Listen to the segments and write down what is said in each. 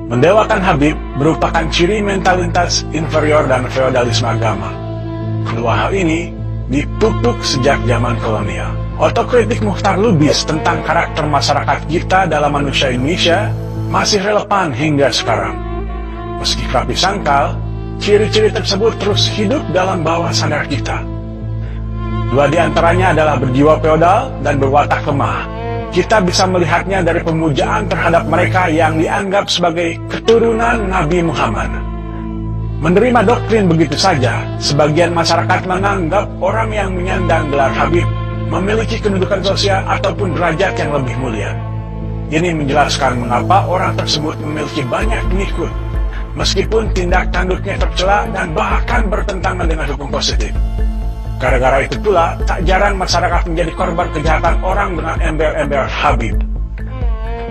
Mendewakan Habib merupakan ciri mentalitas inferior dan feodalisme agama. Kedua hal ini dipupuk sejak zaman kolonial. Otokritik Muchtar Lubis tentang karakter masyarakat kita dalam manusia Indonesia masih relevan hingga sekarang. Meski kerap disangkal, ciri-ciri tersebut terus hidup dalam bawah sadar kita. Dua di antaranya adalah berjiwa feodal dan berwatak lemah. Kita bisa melihatnya dari pemujaan terhadap mereka yang dianggap sebagai keturunan Nabi Muhammad. Menerima doktrin begitu saja, sebagian masyarakat menganggap orang yang menyandang gelar Habib memiliki kedudukan sosial ataupun derajat yang lebih mulia. Ini menjelaskan mengapa orang tersebut memiliki banyak pengikut, meskipun tindak tanduknya tercela dan bahkan bertentangan dengan hukum positif. Gara-gara itu pula, tak jarang masyarakat menjadi korban kejahatan orang dengan embel-embel Habib.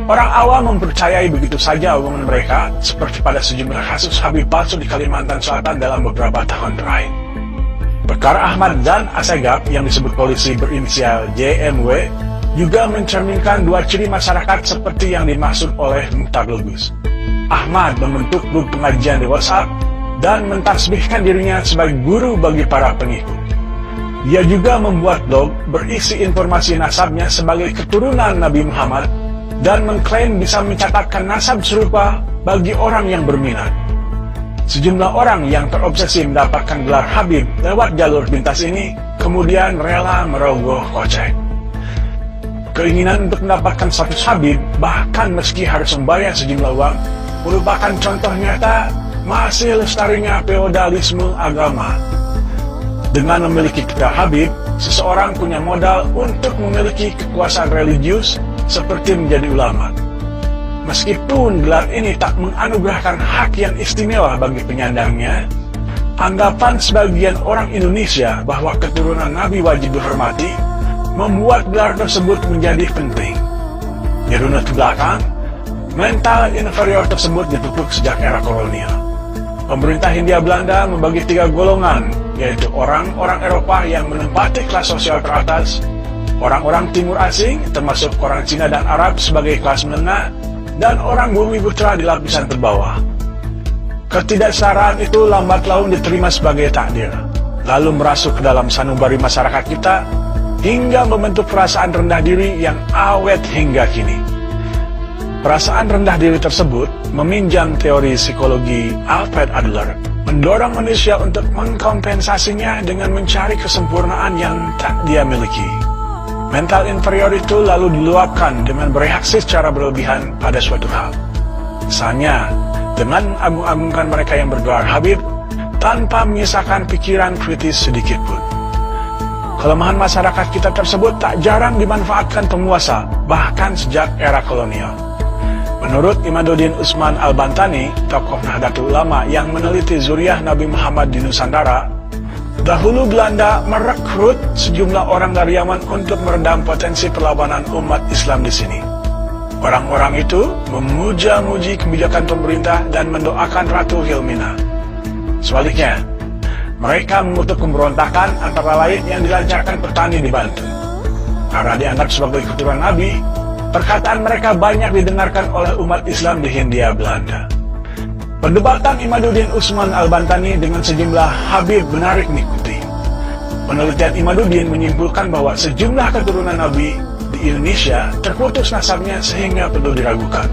Orang awam mempercayai begitu saja omongan mereka, seperti pada sejumlah kasus Habib palsu di Kalimantan Selatan dalam beberapa tahun terakhir. Perkara Ahmad dan Asegaf yang disebut polisi berinisial JMW juga mencerminkan dua ciri masyarakat seperti yang dimaksud oleh Muchtar Lubis. Ahmad membentuk grup pengajian di WhatsApp dan mentasbihkan dirinya sebagai guru bagi para pengikut. Dia juga membuat blog berisi informasi nasabnya sebagai keturunan Nabi Muhammad dan mengklaim bisa mencatatkan nasab serupa bagi orang yang berminat. Sejumlah orang yang terobsesi mendapatkan gelar Habib lewat jalur pintas ini kemudian rela merogoh kocek. Keinginan untuk mendapatkan status Habib, bahkan meski harus membayar sejumlah uang, merupakan contoh nyata masih lestarinya feodalisme agama. Dengan memiliki gelar Habib, seseorang punya modal untuk memiliki kekuasaan religius seperti menjadi ulama. Meskipun gelar ini tak menganugerahkan hak yang istimewa bagi penyandangnya, anggapan sebagian orang Indonesia bahwa keturunan Nabi wajib dihormati membuat gelar tersebut menjadi penting. Di runut ke belakang, mental inferior tersebut dipupuk sejak era kolonial. Pemerintah Hindia Belanda membagi 3 golongan, yaitu orang-orang Eropa yang menempati kelas sosial teratas, orang-orang Timur Asing, termasuk orang Cina dan Arab sebagai kelas menengah, dan orang bumi putra di lapisan terbawah. Ketidaksetaraan itu lambat laun diterima sebagai takdir, lalu merasuk ke dalam sanubari masyarakat kita, hingga membentuk perasaan rendah diri yang awet hingga kini. Perasaan rendah diri tersebut meminjam teori psikologi Alfred Adler, mendorong manusia untuk mengkompensasinya dengan mencari kesempurnaan yang tak dia miliki. Mental inferior itu lalu diluapkan dengan bereaksi secara berlebihan pada suatu hal. Misalnya, dengan agung-agungkan mereka yang bergelar Habib, tanpa menyisakan pikiran kritis sedikit pun. Kelemahan masyarakat kita tersebut tak jarang dimanfaatkan penguasa, bahkan sejak era kolonial. Menurut Imaduddin Usman Al-Bantani, tokoh Nahdlatul Ulama yang meneliti zuriat Nabi Muhammad di Nusantara, dahulu Belanda merekrut sejumlah orang dari Yaman untuk meredam potensi perlawanan umat Islam di sini. Orang-orang itu memuja-muji kebijakan pemerintah dan mendoakan Ratu Wilhelmina. Sebaliknya, mereka mengutuk pemberontakan antara lain yang dilancarkan petani di Banten. Karena dianggap sebagai keturunan Nabi, perkataan mereka banyak didengarkan oleh umat Islam di Hindia Belanda. Perdebatan Imaduddin Usman Al-Bantani dengan sejumlah Habib menarik diikuti. Penelitian Imaduddin menyimpulkan bahwa sejumlah keturunan Nabi di Indonesia terputus nasabnya sehingga perlu diragukan.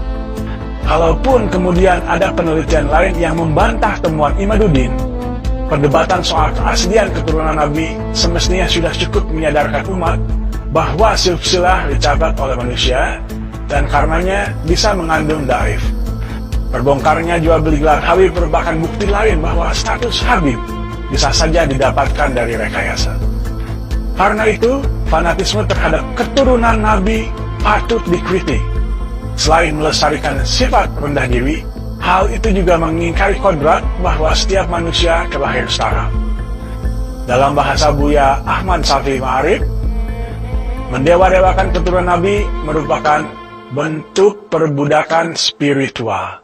Kalaupun kemudian ada penelitian lain yang membantah temuan Imaduddin, perdebatan soal keaslian keturunan Nabi semestinya sudah cukup menyadarkan umat bahwa silsilah dicatat oleh manusia dan karenanya bisa mengandung dhaif. Perbongkarnya jual beli gelar Habib merupakan bukti lain bahwa status Habib bisa saja didapatkan dari rekayasa. Karena itu, fanatisme terhadap keturunan Nabi patut dikritik. Selain melestarikan sifat rendah diri, hal itu juga mengingkari kodrat bahwa setiap manusia terlahir setara. Dalam bahasa Buya Ahmad Safi Ma'arif, mendewa-dewakan keturunan Nabi merupakan bentuk perbudakan spiritual.